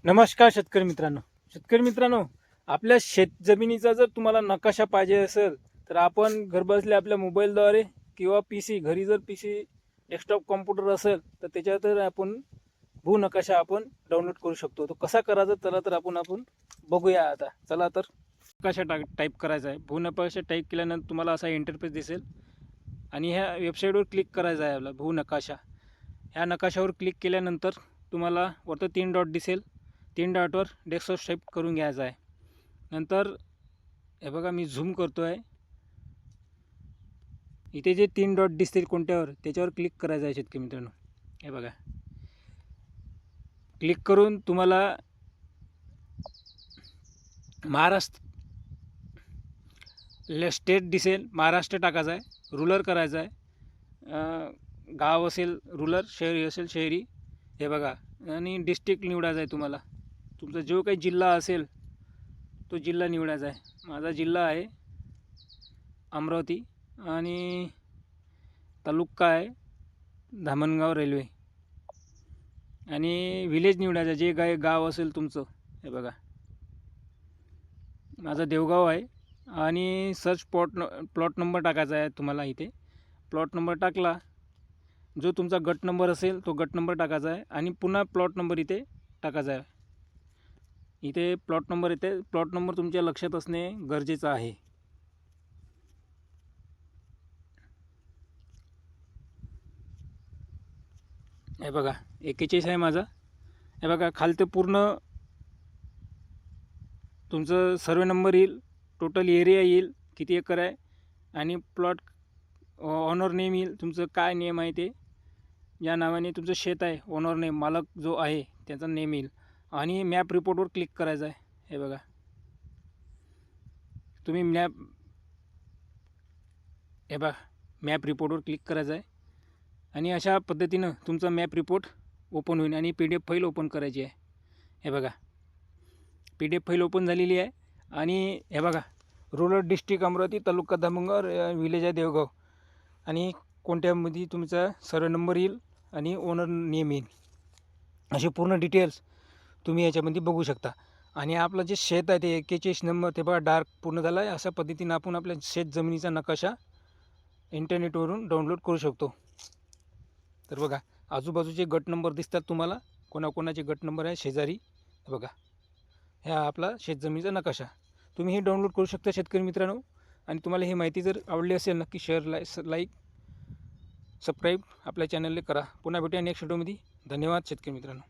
नमस्कार शेतकरी मित्रांनो, आपल्या शेत जमिनीचा जर तुम्हाला नकाशा पाहिजे असेल तर आपण घरबसल्या आपल्या मोबाईलद्वारे किंवा पीसी घरी जर पीसी डेस्कटॉप कॉम्प्युटर असेल तर त्याच्यावर आपण भू नकाशा आपण डाउनलोड करू शकतो. तो कसा करायचा चला तर आपण बघूया. आता चला तर नकाशा टाईप करायचा आहे. भू नकाशा टाईप केल्यानंतर तुम्हाला असा इंटरफेस दिसेल आणि ह्या वेबसाईटवर क्लिक करायचा आहे. आपला भू नकाशा ह्या नकाशावर क्लिक केल्यानंतर तुम्हाला वरती 3 डॉट दिसेल. 3 डॉटवर डेस्कटॉप शिफ्ट करून घ्यायचा आहे. नंतर हे बघा मी झूम करतो आहे. इथे जे 3 डॉट दिसतील कोणत्यावर त्याच्यावर क्लिक करायचं आहे शेतकरी मित्रांनो. हे बघा क्लिक करून तुम्हाला महाराष्ट्र स्टेट दिसेल. महाराष्ट्र टाकायचा आहे. रुरल करायचा आहे. गाव असेल रुरल, शहरी असेल शहरी. हे बघा आणि डिस्ट्रिक्ट निवडायचा आहे. तुम्हाला तुमचा जो काही जिल्हा असेल तो जिल्हा निवडायचा आहे. माझा जिल्हा आहे अमरावती आणि तालुका आहे धामणगाव रेल्वे आणि विलेज निवडायचा जे गाव असेल तुमचं. हे बघा माझा देवगाव आहे आणि सर्च प्लॉट नंबर टाकायचा आहे तुम्हाला. इथे प्लॉट नंबर टाकला, जो तुमचा गट नंबर असेल तो गट नंबर टाकायचा आहे आणि पुन्हा प्लॉट नंबर इथे टाकायचा आहे. इथे प्लॉट नंबर येते. प्लॉट नंबर तुमच्या लक्षात असणे गरजेचं आहे. हे बघा 41 आहे माझा. हे बघा खालते पूर्ण तुमचं सर्वे नंबर येईल, टोटल एरिया येईल किती एकर आहे आणि प्लॉट ओनर नेम येईल. तुमचं काय नेम आहे ते, या नावाने तुमचं शेत आहे, ओनर नेम मालक जो आहे त्याचा नेम येईल आणि मॅप रिपोर्टवर क्लिक करायचं आहे. हे बघा तुम्ही मॅप रिपोर्टवर क्लिक करायचं आहे आणि अशा पद्धतीनं तुमचा मॅप रिपोर्ट ओपन होईल आणि PDF फाईल ओपन करायची आहे. हे बघा PDF फाईल ओपन झालेली आहे आणि हे बघा रुरल डिस्ट्रिक्ट अमरावती, तालुका धामणगाव, विलेज आहे देवगाव आणि कोणत्यामध्ये तुमचा सर्व नंबर येईल आणि ओनर नेम येईल. असे पूर्ण डिटेल्स तुम्ही याच्यामध्ये बघू शकता. आणि आपलं जे शेत आहे ते 41 नंबर ते बघा डार्क पूर्ण झाला आहे. अशा पद्धतीनं आपण आपल्या शेत जमिनीचा नकाशा इंटरनेटवरून डाउनलोड करू शकतो. तर बघा आजूबाजूचे गट नंबर दिसतात तुम्हाला, कोणाकोणाचे गट नंबर आहे शेजारी. बघा ह्या आपला शेतजमिनीचा नकाशा तुम्ही हे डाउनलोड करू शकता शेतकरी मित्रांनो. आणि तुम्हाला ही माहिती जर आवडली असेल नक्की शेअर लाईक सबस्क्राईब आपल्या चॅनलला करा. पुन्हा भेटूया नेक्स्ट व्हिडिओमध्ये. धन्यवाद शेतकरी मित्रांनो.